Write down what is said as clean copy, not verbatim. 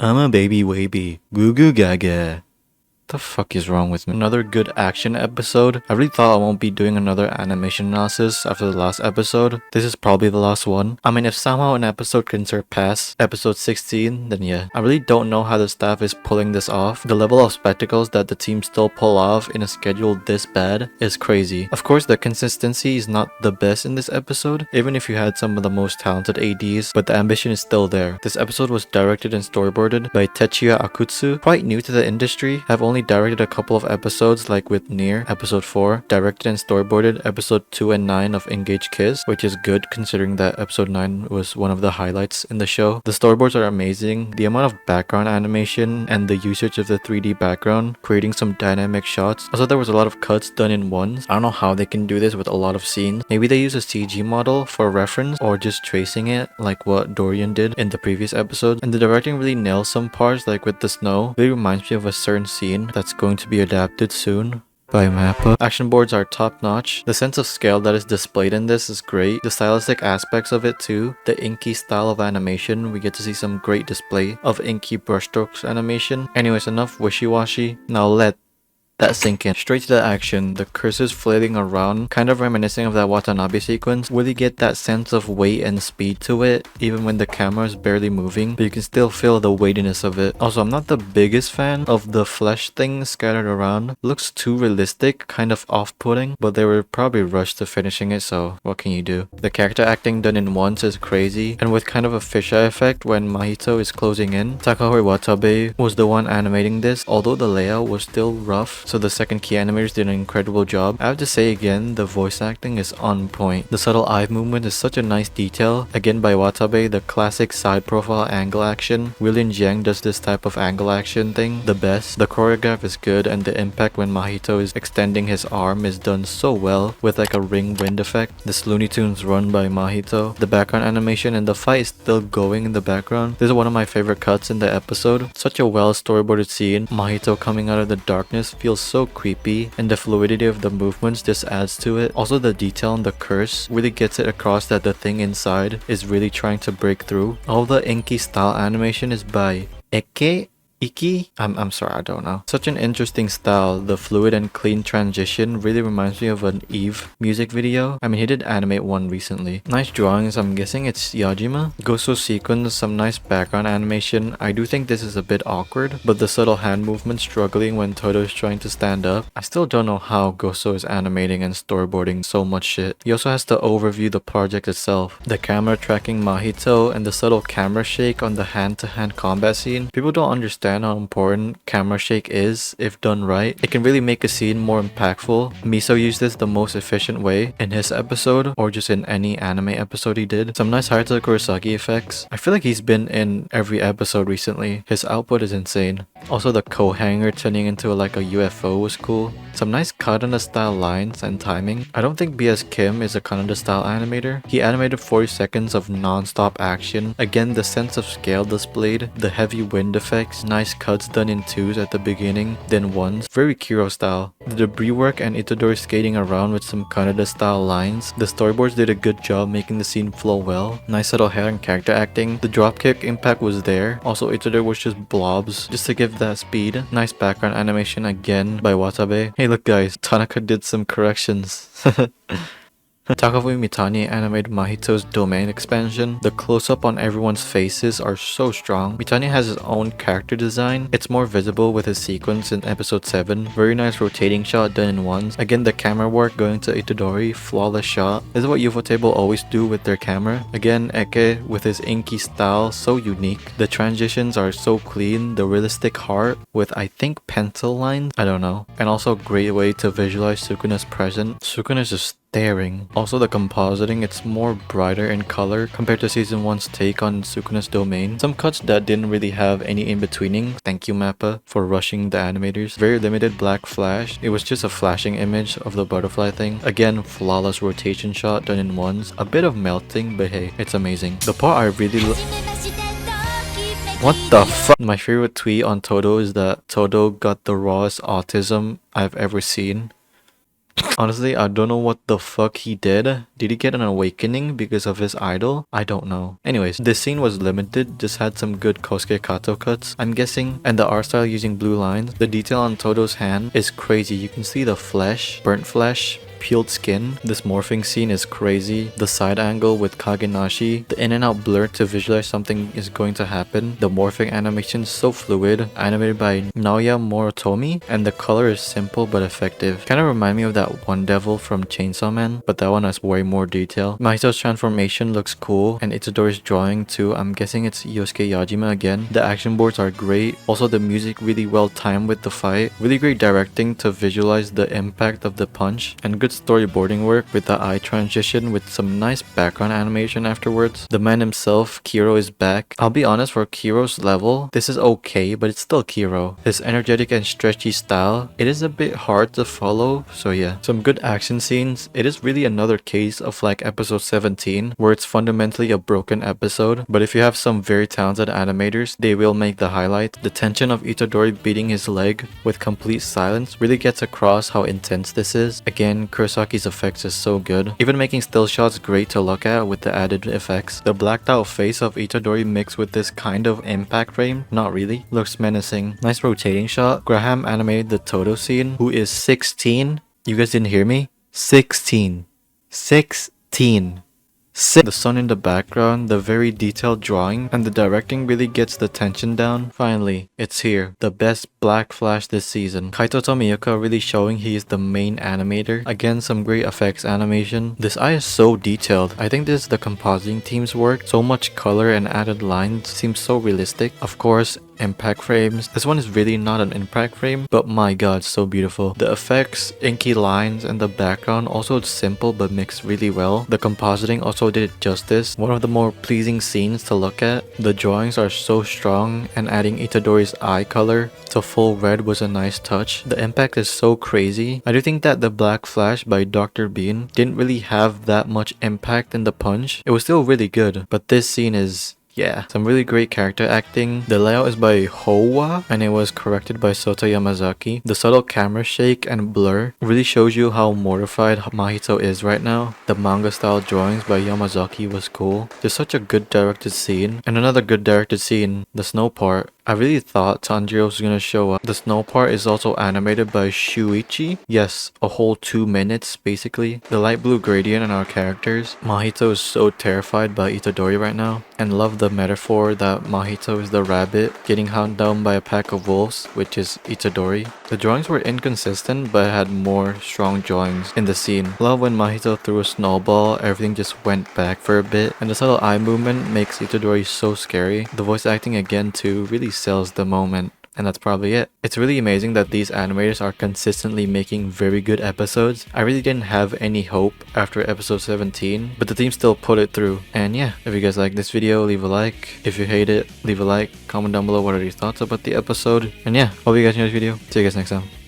I'm a baby wavy. Goo goo gaga. The fuck is wrong with me? Another good action episode. I really thought I won't be doing another animation analysis after the last episode. This is probably the last one. I mean, if somehow an episode can surpass episode 16, then yeah. I really don't know how the staff is pulling this off. The level of spectacles that the team still pull off in a schedule this bad is crazy. Of course, the consistency is not the best in this episode, even if you had some of the most talented ADs, but the ambition is still there. This episode was directed and storyboarded by Tetsuya Akutsu, quite new to the industry. I've only directed a couple of episodes, like with Nier, episode 4, directed and storyboarded episode 2 and 9 of Engage Kiss, which is good considering that episode 9 was one of the highlights in the show. The storyboards are amazing. The amount of background animation and the usage of the 3D background, creating some dynamic shots. Also, there was a lot of cuts done in ones. I don't know how they can do this with a lot of scenes. Maybe they use a CG model for reference or just tracing it like what Dorian did in the previous episode. And the directing really nails some parts, like with the snow. It really reminds me of a certain scene that's going to be adapted soon by Mappa. Action boards are top notch. The sense of scale that is displayed in this is great. The stylistic aspects of it too. The inky style of animation. We get to see some great display of inky brushstrokes animation. Anyways, enough wishy-washy. Now let that sink in. Straight to the action. The cursors flailing around, kind of reminiscing of that Watanabe sequence. Really get that sense of weight and speed to it, even when the camera is barely moving, but you can still feel the weightiness of it. Also, I'm not the biggest fan of the flesh things scattered around. Looks too realistic, kind of off-putting, but they were probably rushed to finishing it, so what can you do? The character acting done in once is crazy, and with kind of a fisheye effect when Mahito is closing in. Takahori Watabe was the one animating this, although the layout was still rough, so the second key animators did an incredible job. I have to say again, the voice acting is on point. The subtle eye movement is such a nice detail. Again by Watabe, the classic side profile angle action. William Jiang does this type of angle action thing the best. The choreograph is good, and the impact when Mahito is extending his arm is done so well with like a ring wind effect. This Looney Tunes run by Mahito. The background animation and the fight is still going in the background. This is one of my favorite cuts in the episode. Such a well storyboarded scene. Mahito coming out of the darkness feels so creepy, and the fluidity of the movements just adds to it. Also, the detail on the curse really gets it across that the thing inside is really trying to break through. All the inky style animation is by Iki? I'm sorry, I don't know. Such an interesting style. The fluid and clean transition really reminds me of an Eve music video. I mean, he did animate one recently. Nice drawings, I'm guessing it's Yajima. Goso sequence, some nice background animation. I do think this is a bit awkward, but the subtle hand movement struggling when Todo is trying to stand up. I still don't know how Goso is animating and storyboarding so much shit. He also has to overview the project itself. The camera tracking Mahito and the subtle camera shake on the hand-to-hand combat scene. People don't understand how important camera shake is if done right. It can really make a scene more impactful. Miso used this the most efficient way in his episode, or just in any anime episode he did. Some nice Haruto Kurosaki effects. I feel like he's been in every episode recently. His output is insane. Also, the coat hanger turning into like a UFO was cool. Some nice Kanada style lines and timing. I don't think BS Kim is a Kanada style animator. He animated 40 seconds of non-stop action. Again, the sense of scale displayed, the heavy wind effects, nice cuts done in twos at the beginning, then ones. Very Kiro style. The debris work and Itadori skating around with some Kanada style lines. The storyboards did a good job making the scene flow well. Nice subtle hair and character acting. The dropkick impact was there. Also, Itadori was just blobs, just to give that speed. Nice background animation again by Watabe. Hey look guys, Tanaka did some corrections. Takafumi Mitani animated Mahito's domain expansion. The close-up on everyone's faces are so strong. Mitani has his own character design. It's more visible with his sequence in episode 7. Very nice rotating shot done in ones. Again, the camera work going to Itadori, flawless shot. This is what Ufotable always do with their camera. Again, Eke with his inky style, so unique. The transitions are so clean. The realistic heart with I think pencil lines, I don't know. And also a great way to visualize Sukuna's presence. Sukuna's just staring. Also the compositing, it's more brighter in color compared to season 1's take on Sukuna's domain. Some cuts that didn't really have any in-betweening. Thank you Mappa for rushing the animators. Very limited black flash. It was just a flashing image of the butterfly thing. Again, flawless rotation shot done in ones. A bit of melting, but hey, it's amazing. The part I really what the fuck? My favorite tweet on Todo is that Todo got the rawest autism I've ever seen. Honestly, I don't know what the fuck he did. Did he get an awakening because of his idol? I don't know. Anyways, this scene was limited, just had some good Kosuke Kato cuts, I'm guessing, and the art style using blue lines. The detail on Todo's hand is crazy. You can see the flesh, burnt flesh, peeled skin. This morphing scene is crazy. The side angle with Kagenashi, the in and out blur to visualize something is going to happen. The morphing animation is so fluid, animated by Naoya Morotomi, and the color is simple but effective. Kind of remind me of that one devil from Chainsaw Man, but that one has way more detail. Mahito's transformation looks cool, and Itadori's drawing too. I'm guessing it's Yosuke Yajima again. The action boards are great. Also, the music really well timed with the fight. Really great directing to visualize the impact of the punch, and good storyboarding work with the eye transition with some nice background animation afterwards. The man himself, Kiro, is back. I'll be honest, for Kiro's level, this is okay, but it's still Kiro. His energetic and stretchy style, it is a bit hard to follow, so yeah. Some good action scenes. It is really another case of like episode 17, where it's fundamentally a broken episode, but if you have some very talented animators, they will make the highlight. The tension of Itadori beating his leg with complete silence really gets across how intense this is. Again, Kurosaki's effects is so good. Even making still shots great to look at with the added effects. The blacked out face of Itadori mixed with this kind of impact frame, not really, looks menacing. Nice rotating shot. Graham animated the Todo scene, who is 16. You guys didn't hear me? 16. 16. The sun in the background, the very detailed drawing, and the directing really gets the tension down. Finally, it's here. The best Black Flash this season. Kaito Tomioka really showing he is the main animator. Again, some great effects animation. This eye is so detailed. I think this is the compositing team's work. So much color and added lines seems so realistic. Of course, impact frames. This one is really not an impact frame, but my god, so beautiful. The effects, inky lines, and the background also simple but mixed really well. The compositing also did it justice. One of the more pleasing scenes to look at. The drawings are so strong, and adding Itadori's eye color to full red was a nice touch. The impact is so crazy. I do think that the Black Flash by Dr. Bean didn't really have that much impact in the punch. It was still really good, but this scene is... yeah, some really great character acting. The layout is by Howa, and it was corrected by Sota Yamazaki. The subtle camera shake and blur really shows you how mortified Mahito is right now. The manga style drawings by Yamazaki was cool. There's such a good directed scene. And another good directed scene, the snow part. I really thought Tanjiro was gonna show up. The snow part is also animated by Shuichi. Yes, a whole 2 minutes basically. The light blue gradient in our characters. Mahito is so terrified by Itadori right now, and love the metaphor that Mahito is the rabbit getting hunted down by a pack of wolves, which is Itadori. The drawings were inconsistent but had more strong drawings in the scene. Love when Mahito threw a snowball, everything just went back for a bit, and the subtle eye movement makes Itadori so scary. The voice acting again too really sells the moment. And that's probably it. It's really amazing that these animators are consistently making very good episodes. I really didn't have any hope after episode 17, but the team still put it through. And yeah, if you guys like this video, leave a like. If you hate it, leave a like. Comment down below what are your thoughts about the episode. And yeah, hope you guys enjoyed this video. See you guys next time.